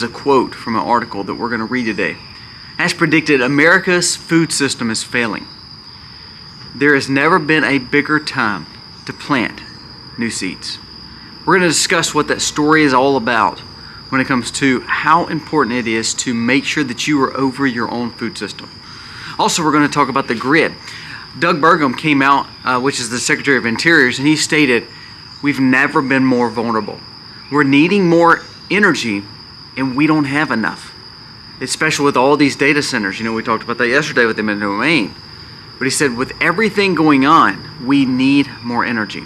A quote from an article that we're going to read today. As predicted, America's food system is failing. There has never been a bigger time to plant new seeds. We're going to discuss what that story is all about when it comes to how important it is to make sure that you are over your own food system. Also, we're going to talk about the grid. Doug Bergam came out, which is the Secretary of Interior, and he stated, we've never been more vulnerable. We're needing more energy and we don't have enough, especially with all these data centers. We talked about that yesterday with them in domain. But he said, with everything going on, we need more energy.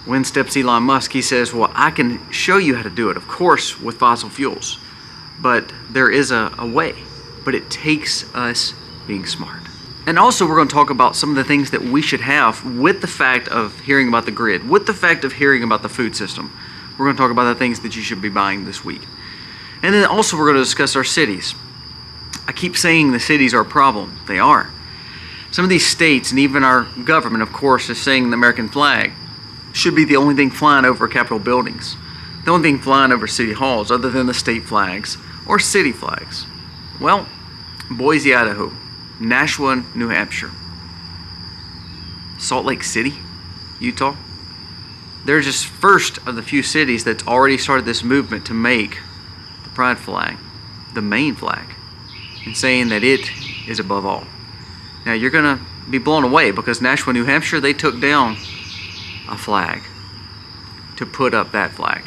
When steps Elon Musk, he says, well, I can show you how to do it, of course, with fossil fuels. But there is a way. But it takes us being smart. And also, we're going to talk about some of the things that we should have with the fact of hearing about the grid, with the fact of hearing about the food system. We're going to talk about the things that you should be buying this week. And then also we're going to discuss our cities. I keep saying the cities are a problem. They are. Some of these states and even our government, of course, is saying the American flag should be the only thing flying over Capitol buildings. The only thing flying over city halls other than the state flags or city flags. Well, Boise, Idaho, Nashua, New Hampshire, Salt Lake City, Utah. They're just first of the few cities that's already started this movement to make the pride flag the main flag and saying that it is above all. Now you're going to be blown away because Nashua, New Hampshire, they took down a flag to put up that flag.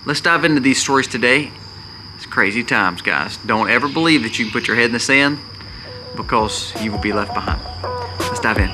Let's dive into these stories today. It's crazy times, guys. Don't ever believe that you can put your head in the sand because you will be left behind. Let's dive in.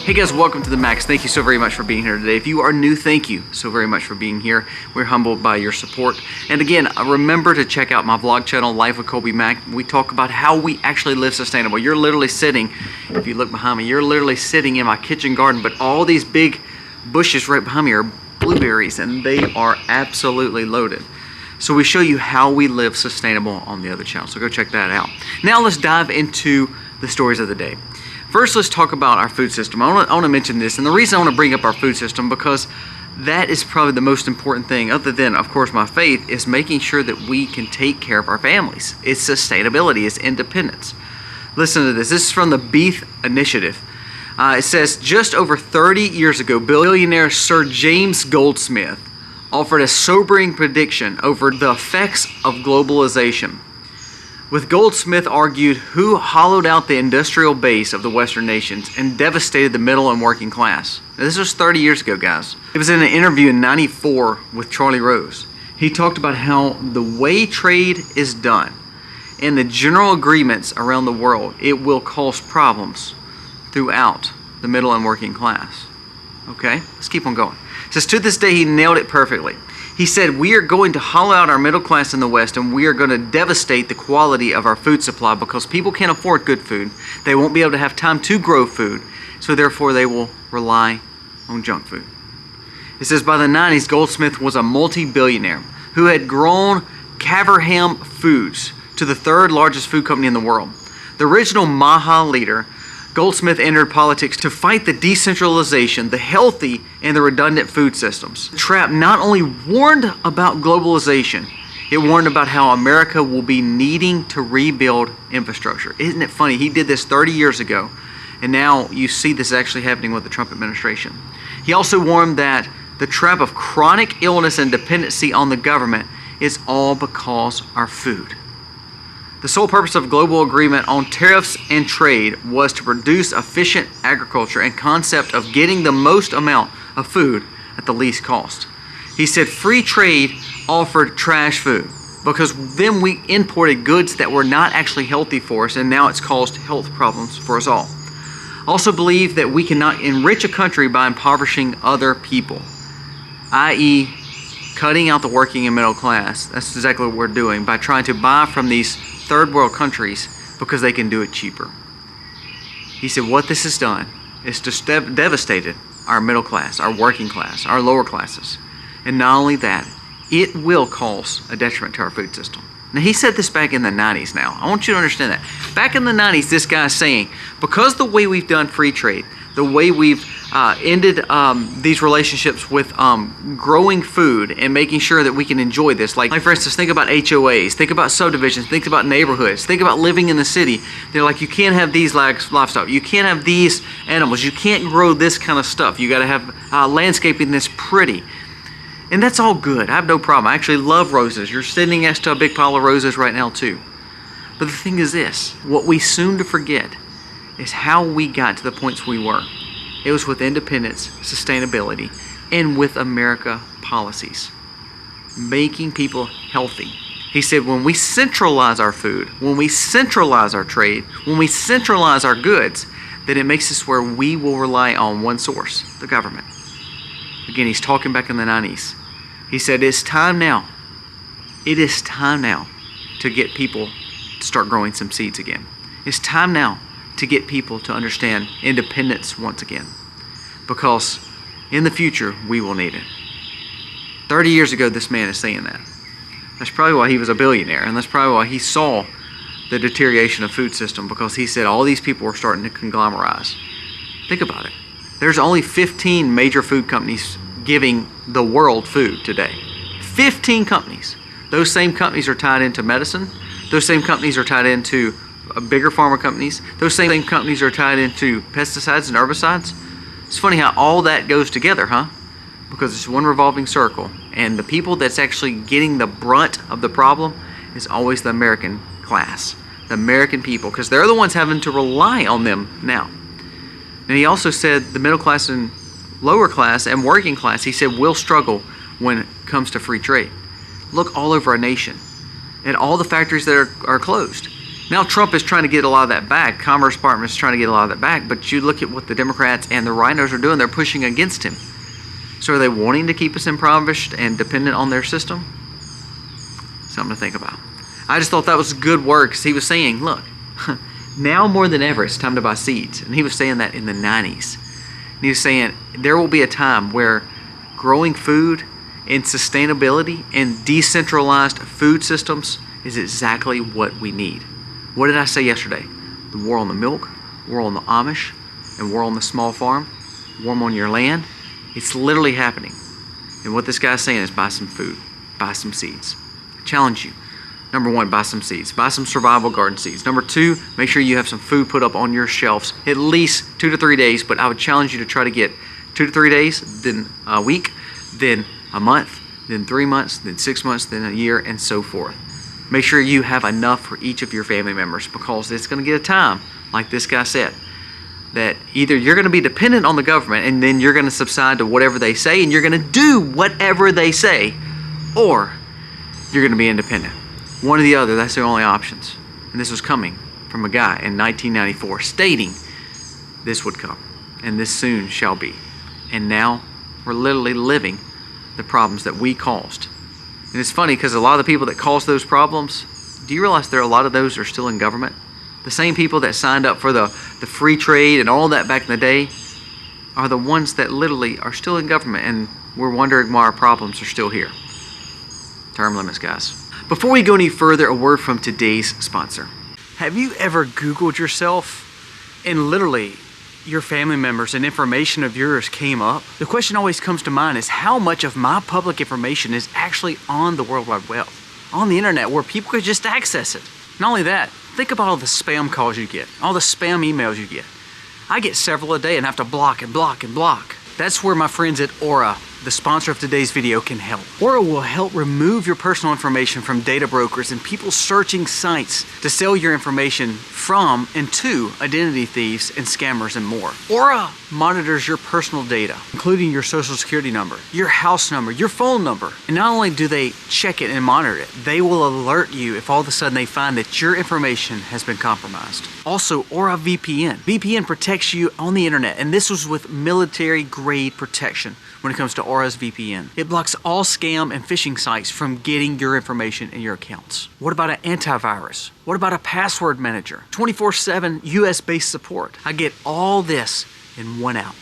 Hey guys, welcome to the Max. Thank you so very much for being here today. If you are new, thank you so very much for being here. We're humbled by your support. And again, remember to check out my vlog channel, Life with Colby Mack. We talk about how we actually live sustainable. You're literally sitting, if you look behind me, you're literally sitting in my kitchen garden, but all these big bushes right behind me are blueberries and they are absolutely loaded. So we show you how we live sustainable on the other channel. So go check that out. Now let's dive into the stories of the day. First, let's talk about our food system. I want to mention this, and the reason I want to bring up our food system because that is probably the most important thing, other than, of course, my faith, is making sure that we can take care of our families. It's sustainability, it's independence. Listen to this. This is from the Beef Initiative. It says, just over 30 years ago, billionaire Sir James Goldsmith offered a sobering prediction over the effects of globalization. With Goldsmith argued who hollowed out the industrial base of the Western nations and devastated the middle and working class. Now, this was 30 years ago, guys. It was in an interview in '94 with Charlie Rose. He talked about how the way trade is done and the general agreements around the world, it will cause problems throughout the middle and working class. Okay, let's keep on going. It says, to this day, he nailed it perfectly. He said, we are going to hollow out our middle class in the West and we are going to devastate the quality of our food supply because people can't afford good food. They won't be able to have time to grow food, so therefore they will rely on junk food. It says, by the 90s, Goldsmith was a multi-billionaire who had grown Caverham Foods to the third largest food company in the world. The original Maha leader, Goldsmith entered politics to fight the decentralization, the healthy, and the redundant food systems. The trap not only warned about globalization, it warned about how America will be needing to rebuild infrastructure. Isn't it funny? He did this 30 years ago, and now you see this actually happening with the Trump administration. He also warned that the trap of chronic illness and dependency on the government is all because our food. The sole purpose of global agreement on tariffs and trade was to produce efficient agriculture and concept of getting the most amount of food at the least cost. He said free trade offered trash food because then we imported goods that were not actually healthy for us, and now it's caused health problems for us all. Also believe that we cannot enrich a country by impoverishing other people, i.e. cutting out the working and middle class. That's exactly what we're doing by trying to buy from these third world countries because they can do it cheaper. He said what this has done is just devastated our middle class, our working class, our lower classes. And not only that, it will cause a detriment to our food system. Now, he said this back in the 90s now. I want you to understand that. Back in the 90s, this guy's saying, because the way we've done free trade, the way we've ended these relationships with growing food and making sure that we can enjoy this. Like for instance, think about HOAs, think about subdivisions, think about neighborhoods, think about living in the city. They're like, you can't have these livestock, you can't have these animals, you can't grow this kind of stuff. You got to have landscaping that's pretty. And that's all good. I have no problem. I actually love roses. You're sitting next to a big pile of roses right now too. But the thing is this, what we soon to forget is how we got to the points we were. It was with independence, sustainability, and with America policies, making people healthy. He said when we centralize our food, when we centralize our trade, when we centralize our goods, then it makes us where we will rely on one source, the government. Again, he's talking back in the 90s. He said it's time now. It is time now to get people to start growing some seeds again. It's time now to get people to understand independence once again, because in the future we will need it. 30 years ago this man is saying that. That's probably why he was a billionaire, and that's probably why he saw the deterioration of food system, because he said all these people were starting to conglomerize. Think about it. There's only 15 major food companies giving the world food today. 15 companies. Those same companies are tied into medicine. Those same companies are tied into bigger pharma companies. Those same companies are tied into pesticides and herbicides. It's funny how all that goes together, huh? Because it's one revolving circle. And the people that's actually getting the brunt of the problem is always the American class, the American people, because they're the ones having to rely on them now. And he also said the middle class and lower class and working class, he said, will struggle when it comes to free trade. Look all over our nation at all the factories that are closed. Now Trump is trying to get a lot of that back. Commerce Department is trying to get a lot of that back. But you look at what the Democrats and the rhinos are doing. They're pushing against him. So are they wanting to keep us impoverished and dependent on their system? Something to think about. I just thought that was good work, because he was saying, look, now more than ever, it's time to buy seeds. And he was saying that in the 90s. And he was saying there will be a time where growing food and sustainability and decentralized food systems is exactly what we need. What did I say yesterday? The war on the milk, war on the Amish, and war on the small farm, war on your land. It's literally happening. And what this guy's saying is buy some food, buy some seeds. I challenge you. Number one, buy some seeds. Buy some survival garden seeds. Number two, make sure you have some food put up on your shelves at least 2 to 3 days, but I would challenge you to try to get 2 to 3 days, then a week, then a month, then 3 months, then 6 months, then a year, and so forth. Make sure you have enough for each of your family members, because it's going to get a time, like this guy said, that either you're going to be dependent on the government and then you're going to subside to whatever they say and you're going to do whatever they say, or you're going to be independent. One or the other, that's the only options. And this was coming from a guy in 1994 stating this would come and this soon shall be. And now we're literally living the problems that we caused. And it's funny because a lot of the people that caused those problems, do you realize there are a lot of those are still in government? The same people that signed up for the free trade and all that back in the day are the ones that literally are still in government, and we're wondering why our problems are still here. Term limits, guys. Before we go any further, a word from today's sponsor. Have you ever Googled yourself and literally your family members and information of yours came up? The question always comes to mind is how much of my public information is actually on the World Wide Web, on the internet, where people could just access it. Not only that, think about all the spam calls you get, all the spam emails you get. I get several a day and have to block and block and block. That's where my friends at Aura, the sponsor of today's video, can help. Aura will help remove your personal information from data brokers and people searching sites to sell your information from and to identity thieves and scammers and more. Aura monitors your personal data, including your social security number, your house number, your phone number. And not only do they check it and monitor it, they will alert you if all of a sudden they find that your information has been compromised. Also, Aura VPN. VPN protects you on the internet, and this was with military-grade protection when it comes to Aura's VPN. It blocks all scam and phishing sites from getting your information in your accounts. What about an antivirus? What about a password manager? 24/7 US-based support. I get all this in one app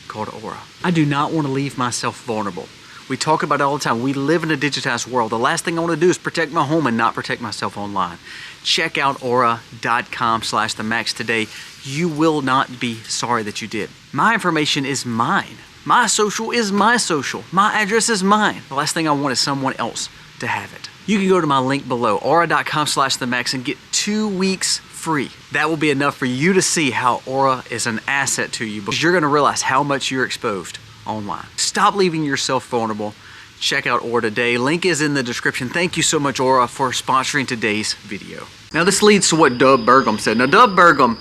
called Aura. I do not want to leave myself vulnerable We talk about it all the time. We live in a digitized world. The last thing I want to do is protect my home and not protect myself online. Check out aura.com/themacs today. You will not be sorry that you did. My information is mine. My social is my social. My address is mine. The last thing I want is someone else to have it. You can go to my link below, aura.com/themacs, and get 2 weeks free. That will be enough for you to see how Aura is an asset to you, because you're going to realize how much you're exposed online. Stop leaving yourself vulnerable. Check out Aura today. Link is in the description. Thank you so much, Aura, for sponsoring today's video. Now this leads to what Doug Bergam said. Now Doug Bergam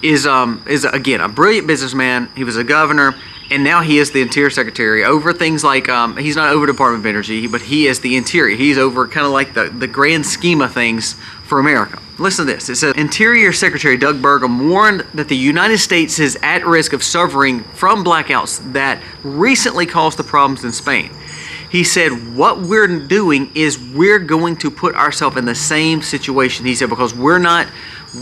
is again a brilliant businessman. He was a governor, and now he is the Interior Secretary over things like he's not over Department of Energy, but he is the Interior. He's over kind of like the grand scheme of things for America. Listen to this. It says, Interior Secretary Doug Bergam warned that the United States is at risk of suffering from blackouts that recently caused the problems in Spain. He said, what we're doing is we're going to put ourselves in the same situation. He said, because we're not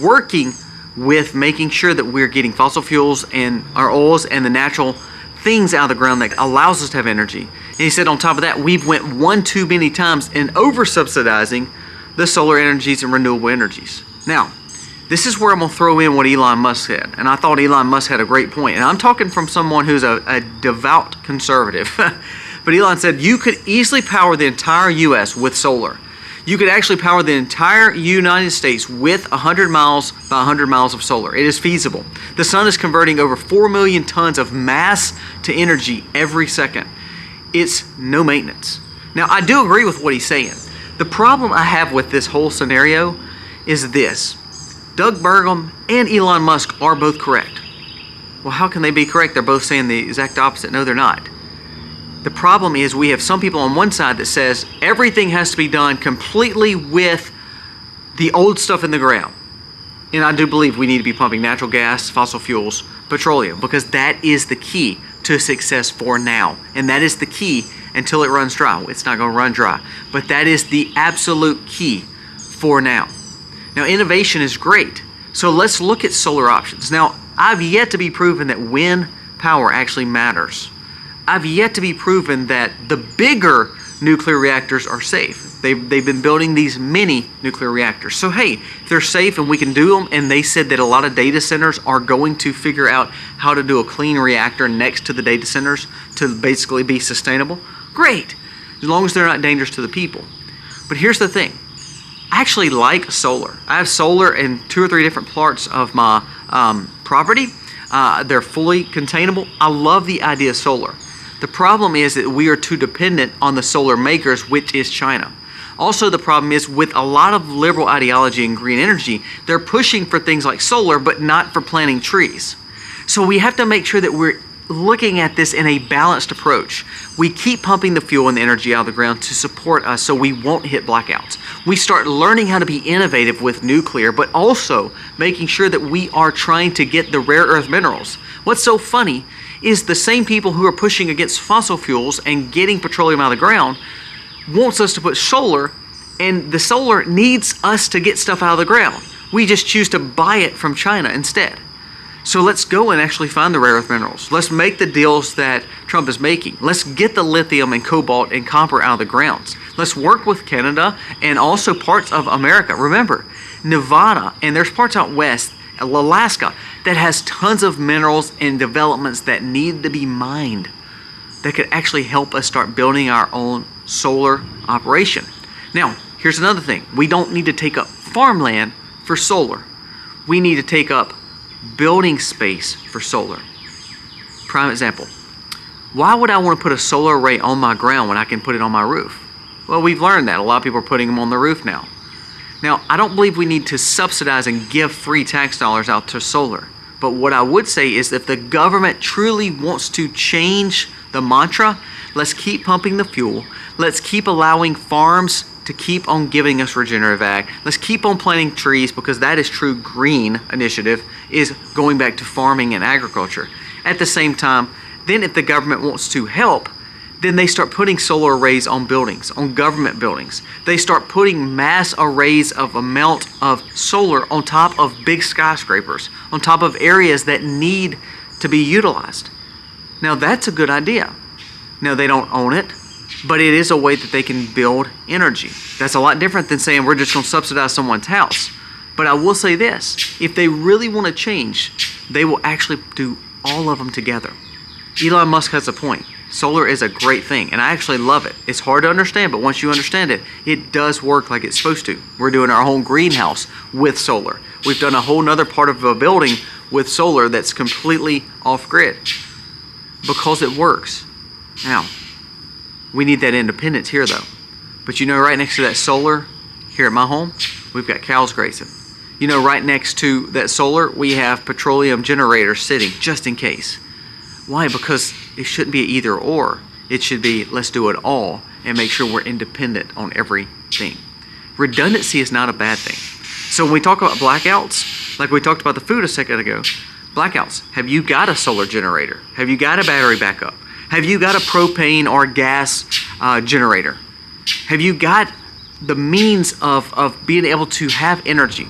working with making sure that we're getting fossil fuels and our oils and the natural things out of the ground that allows us to have energy. And he said, on top of that, we've went one too many times in over subsidizing the solar energies and renewable energies. Now, this is where I'm going to throw in what Elon Musk said. And I thought Elon Musk had a great point. And I'm talking from someone who's a devout conservative. But Elon said you could easily power the entire U.S. with solar. You could actually power the entire United States with 100 miles by 100 miles of solar. It is feasible. The sun is converting over 4 million tons of mass to energy every second. It's no maintenance. Now, I do agree with what he's saying. The problem I have with this whole scenario is this. Doug Bergam and Elon Musk are both correct. Well, how can they be correct? They're both saying the exact opposite. No, they're not. The problem is we have some people on one side that says everything has to be done completely with the old stuff in the ground. And I do believe we need to be pumping natural gas, fossil fuels, petroleum, because that is the key to success for now. And that is the key until it runs dry. It's not going to run dry. But that is the absolute key for now. Now, innovation is great. So let's look at solar options. Now, I've yet to be proven that wind power actually matters. I've yet to be proven that the bigger nuclear reactors are safe. They've been building these mini nuclear reactors. So hey, if they're safe and we can do them, and they said that a lot of data centers are going to figure out how to do a clean reactor next to the data centers to basically be sustainable, great, as long as they're not dangerous to the people. But here's the thing. I actually like solar. I have solar in 2 or 3 different parts of my property. They're fully containable. I love the idea of solar. The problem is that we are too dependent on the solar makers, which is China. Also, the problem is with a lot of liberal ideology and green energy, they're pushing for things like solar, but not for planting trees. So we have to make sure that we're looking at this in a balanced approach. We keep pumping the fuel and the energy out of the ground to support us so we won't hit blackouts. We start learning how to be innovative with nuclear, but also making sure that we are trying to get the rare earth minerals. What's so funny is the same people who are pushing against fossil fuels and getting petroleum out of the ground wants us to put solar, and the solar needs us to get stuff out of the ground. We just choose to buy it from China instead. So let's go and actually find the rare earth minerals. Let's make the deals that Trump is making. Let's get the lithium and cobalt and copper out of the grounds. Let's work with Canada and also parts of America. Remember, Nevada, and there's parts out west, Alaska, that has tons of minerals and developments that need to be mined that could actually help us start building our own solar operation. Now, here's another thing. We don't need to take up farmland for solar. We need to take up building space for solar. Prime example. Why would I want to put a solar array on my ground when I can put it on my roof? Well, we've learned that. A lot of people are putting them on the roof now. Now, I don't believe we need to subsidize and give free tax dollars out to solar. But what I would say is if the government truly wants to change the mantra, let's keep pumping the fuel. Let's keep allowing farms to keep on giving us regenerative ag. Let's keep on planting trees, because that is true green initiative, is going back to farming and agriculture. At the same time, then if the government wants to help, then they start putting solar arrays on buildings, on government buildings. They start putting mass arrays of amount of solar on top of big skyscrapers, on top of areas that need to be utilized. Now that's a good idea. Now they don't own it. but it is a way that they can build energy. That's a lot different than saying we're just going to subsidize someone's house. But I will say this, if they really want to change, they will actually do all of them together. Elon Musk has a point. Solar is a great thing, and I actually love it. It's hard to understand, but once you understand it, it does work like it's supposed to. We're doing our whole greenhouse with solar. We've done a whole nother part of a building with solar that's completely off-grid because it works. Now, we need that independence here, though. But you know, right next to that solar here at my home, we've got cows grazing. You know, right next to that solar, we have petroleum generators sitting just in case. Why? Because it shouldn't be either or. It should be let's do it all and make sure we're independent on everything. Redundancy is not a bad thing. So when we talk about blackouts, like we talked about the food a second ago, blackouts, have you got a solar generator? Have you got a battery backup? Have you got a propane or gas generator? Have you got the means of being able to have energy?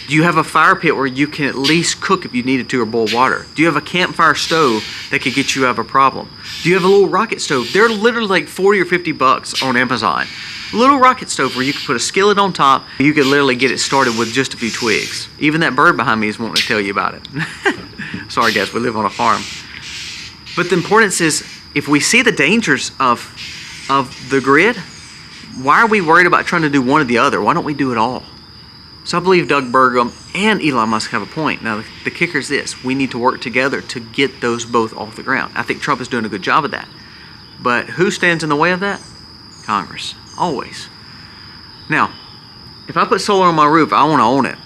Do you have a fire pit where you can at least cook if you needed to or boil water? Do you have a campfire stove that could get you out of a problem? Do you have a little rocket stove? They're literally like 40 or 50 bucks on Amazon. A little rocket stove where you can put a skillet on top. You could literally get it started with just a few twigs. Even that bird behind me is wanting to tell you about it. Sorry guys, we live on a farm. But the importance is, if we see the dangers of the grid, why are we worried about trying to do one or the other? Why don't we do it all? So I believe Doug Bergam and Elon Musk have a point. Now, the kicker is this. We need to work together to get those both off the ground. I think Trump is doing a good job of that. But who stands in the way of that? Congress. Always. Now, if I put solar on my roof, I want to own it.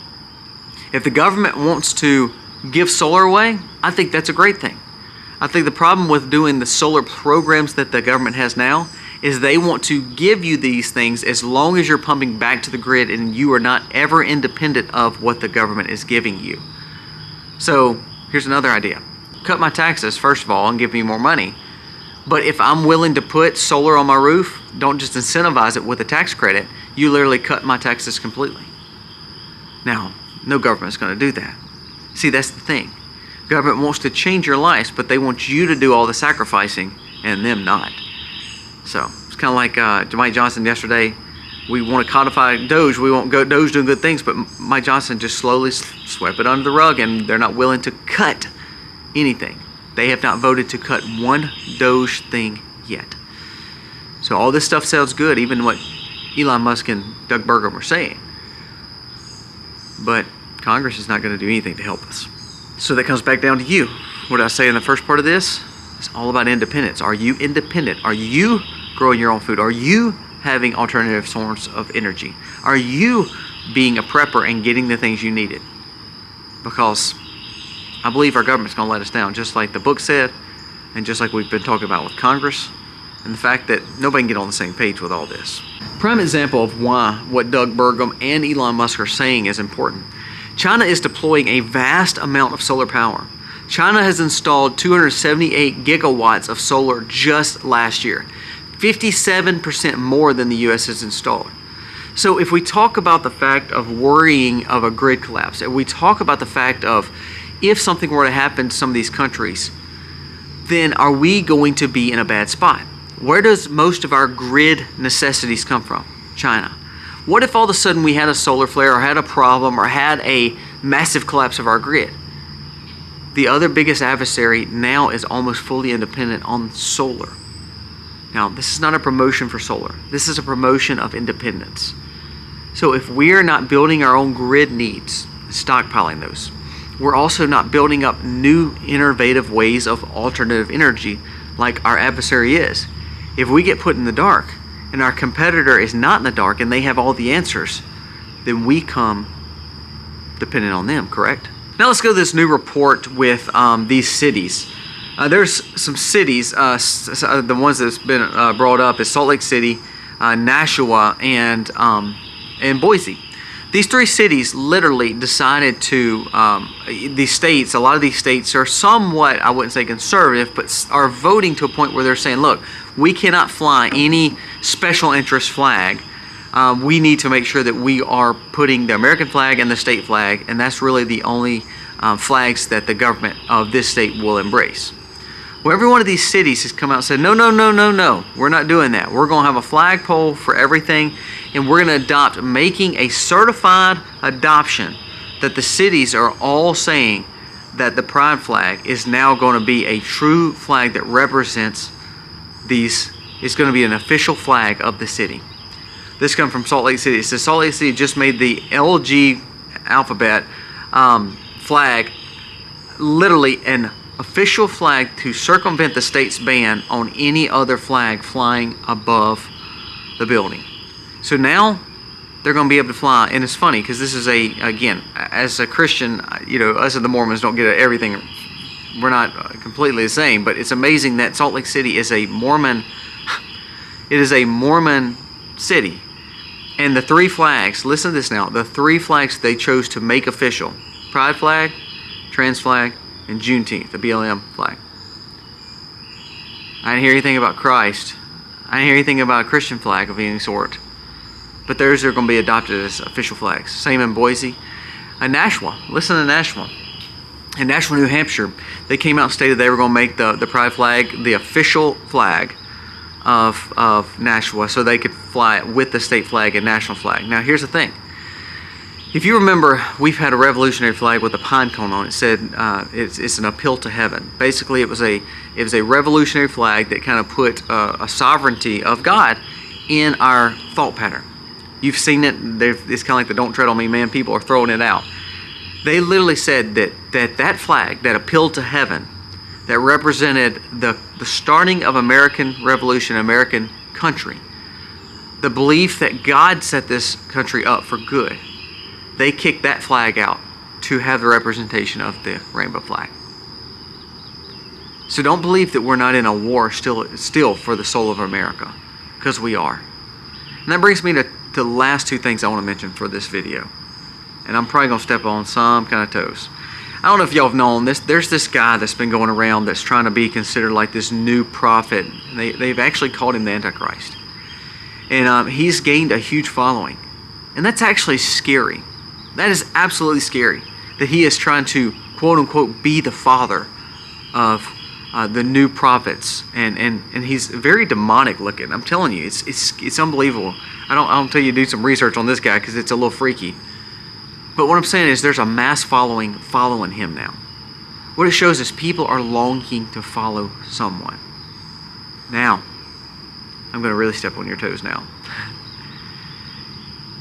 If the government wants to give solar away, I think that's a great thing. I think the problem with doing the solar programs that the government has now is they want to give you these things as long as you're pumping back to the grid and you are not ever independent of what the government is giving you. So here's another idea. Cut my taxes, first of all, and give me more money. But if I'm willing to put solar on my roof, don't just incentivize it with a tax credit. You literally cut my taxes completely. Now, no government's going to do that. See, that's the thing. Government wants to change your life, but they want you to do all the sacrificing and them not. So it's kind of like Mike Johnson yesterday. We want to codify Doge. We want Doge doing good things, but Mike Johnson just slowly swept it under the rug, and they're not willing to cut anything. They have not voted to cut one Doge thing yet. So all this stuff sounds good, even what Elon Musk and Doug Bergam are saying. But Congress is not going to do anything to help us. So that comes back down to you. What did I say in the first part of this? It's all about independence. Are you independent? Are you growing your own food? Are you having alternative sources of energy? Are you being a prepper and getting the things you needed? Because I believe our government's going to let us down, just like the book said, and just like we've been talking about with Congress, and the fact that nobody can get on the same page with all this. Prime example of why what Doug Bergam and Elon Musk are saying is important. China is deploying a vast amount of solar power. China has installed 278 gigawatts of solar just last year, 57% more than the U.S. has installed. So if we talk about the fact of worrying of a grid collapse, if we talk about the fact of if something were to happen to some of these countries, then are we going to be in a bad spot? Where does most of our grid necessities come from? China. What if all of a sudden we had a solar flare or had a problem or had a massive collapse of our grid? The other biggest adversary now is almost fully independent on solar. Now, this is not a promotion for solar. This is a promotion of independence. So if we're not building our own grid needs, stockpiling those, we're also not building up new innovative ways of alternative energy like our adversary is. If we get put in the dark and our competitor is not in the dark and they have all the answers, then we come dependent on them, correct? Now let's go to this new report with these cities. There's some cities, the ones that's been brought up is Salt Lake City, Nashua, and Boise. These three cities literally decided to, these states, a lot of these states are somewhat, I wouldn't say conservative, but are voting to a point where they're saying, look, we cannot fly any special interest flag. We need to make sure that we are putting the American flag and the state flag, and that's really the only flags that the government of this state will embrace. Well, every one of these cities has come out and said, no, no, no, no, no, we're not doing that. We're going to have a flagpole for everything, and we're going to adopt, making a certified adoption that the cities are all saying that the pride flag is now going to be a true flag that represents these, it's going to be an official flag of the city. This comes from Salt Lake City. It says Salt Lake City just made the LG alphabet flag literally an official flag to circumvent the state's ban on any other flag flying above the building. So now they're going to be able to fly, and it's funny because this is again, as a Christian, us and the Mormons don't get everything. We're not completely the same, but it's amazing that Salt Lake City is a Mormon. It is a Mormon city, and the three flags. Listen to this now. The three flags they chose to make official: Pride flag, Trans flag, and Juneteenth, the BLM flag. I didn't hear anything about Christ. I didn't hear anything about a Christian flag of any sort. But theirs are going to be adopted as official flags. Same in Boise. And Nashua. Listen to Nashua. In Nashua, New Hampshire, they came out and stated they were going to make the pride flag the official flag of Nashua, so they could fly it with the state flag and national flag. Now, here's the thing. If you remember, we've had a revolutionary flag with a pine cone on it. It said it's an appeal to heaven. Basically, it was a revolutionary flag that kind of put a sovereignty of God in our thought pattern. You've seen it. It's kind of like the "Don't tread on me, man." People are throwing it out. They literally said that flag, that appealed to heaven, that represented the starting of American Revolution, American country, the belief that God set this country up for good. They kicked that flag out to have the representation of the rainbow flag. So don't believe that we're not in a war still for the soul of America, because we are. And that brings me to the last two things I want to mention for this video. And I'm probably going to step on some kind of toes. I don't know if y'all have known this. There's this guy that's been going around that's trying to be considered like this new prophet. They've actually called him the Antichrist. And he's gained a huge following. And that's actually scary. That is absolutely scary. That he is trying to, quote unquote, be the father of the new prophets. And he's very demonic looking. I'm telling you, it's unbelievable. I don't tell you to do some research on this guy because it's a little freaky. But what I'm saying is there's a mass following him now. What it shows is people are longing to follow someone. Now, I'm going to really step on your toes now.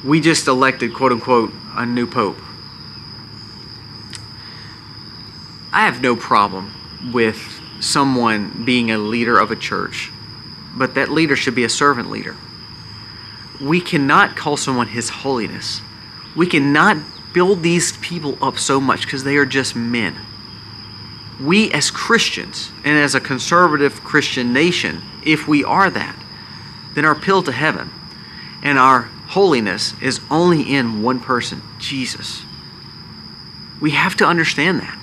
We just elected, quote unquote, a new pope. I have no problem with someone being a leader of a church, but that leader should be a servant leader. We cannot call someone His Holiness. We cannot build these people up so much because they are just men. We as Christians and as a conservative Christian nation, if we are that, then our appeal to heaven and our holiness is only in one person, Jesus. We have to understand that.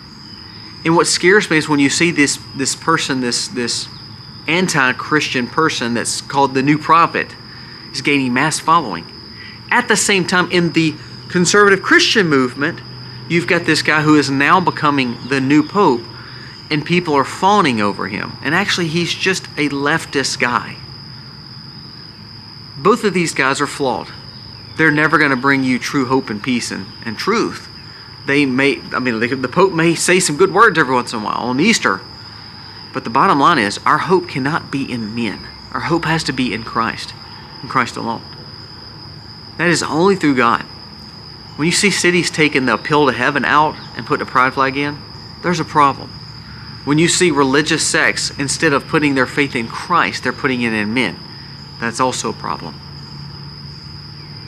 And what scares me is when you see this person, this anti-Christian person that's called the new prophet, is gaining mass following. At the same time, in the conservative Christian movement, you've got this guy who is now becoming the new pope, and people are fawning over him. And actually, he's just a leftist guy. Both of these guys are flawed. They're never going to bring you true hope and peace and truth. The Pope may say some good words every once in a while on Easter, but the bottom line is our hope cannot be in men. Our hope has to be in Christ alone. That is only through God. When you see cities taking the appeal to heaven out and putting a pride flag in, there's a problem. When you see religious sects, instead of putting their faith in Christ, they're putting it in men, that's also a problem.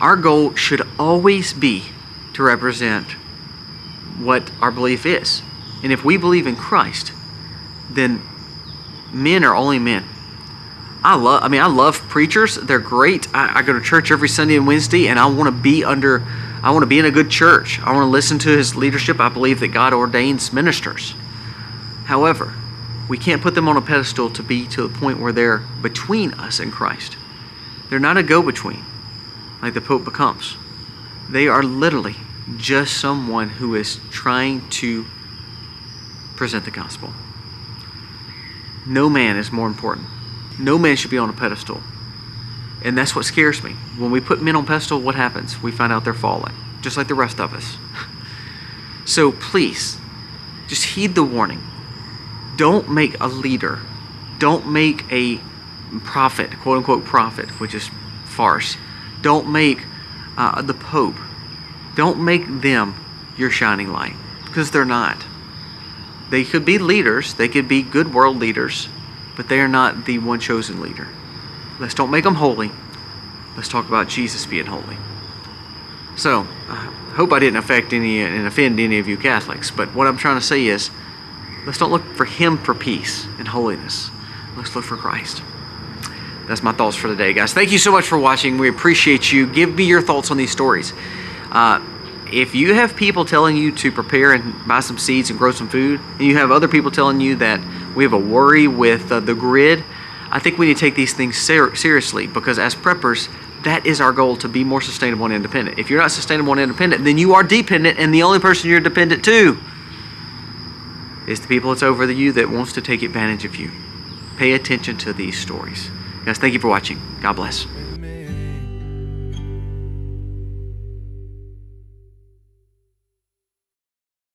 Our goal should always be to represent what our belief is. And if we believe in Christ, then men are only men. I love preachers. They're great. I go to church every Sunday and Wednesday, and I want to be in a good church. I want to listen to his leadership. I believe that God ordains ministers. However, we can't put them on a pedestal to be to the point where they're between us and Christ. They're not a go-between like the Pope becomes. They are literally just someone who is trying to present the gospel. No man is more important. No man should be on a pedestal. And that's what scares me. When we put men on pedestal, what happens? We find out they're falling, just like the rest of us. So please, just heed the warning. Don't make a leader. Don't make a prophet, quote unquote prophet, which is farce. Don't make the Pope. Don't make them your shining light, because they're not. They could be leaders. They could be good world leaders, but they are not the one chosen leader. Let's don't make them holy. Let's talk about Jesus being holy. So, I hope I didn't affect any and offend any of you Catholics, but what I'm trying to say is, let's don't look for Him for peace and holiness. Let's look for Christ. That's my thoughts for today, guys. Thank you so much for watching. We appreciate you. Give me your thoughts on these stories. If you have people telling you to prepare and buy some seeds and grow some food, and you have other people telling you that we have a worry with the grid, I think we need to take these things seriously, because as preppers, that is our goal, to be more sustainable and independent. If you're not sustainable and independent, then you are dependent, and the only person you're dependent to is the people that's over you that wants to take advantage of you. Pay attention to these stories. Guys, thank you for watching. God bless.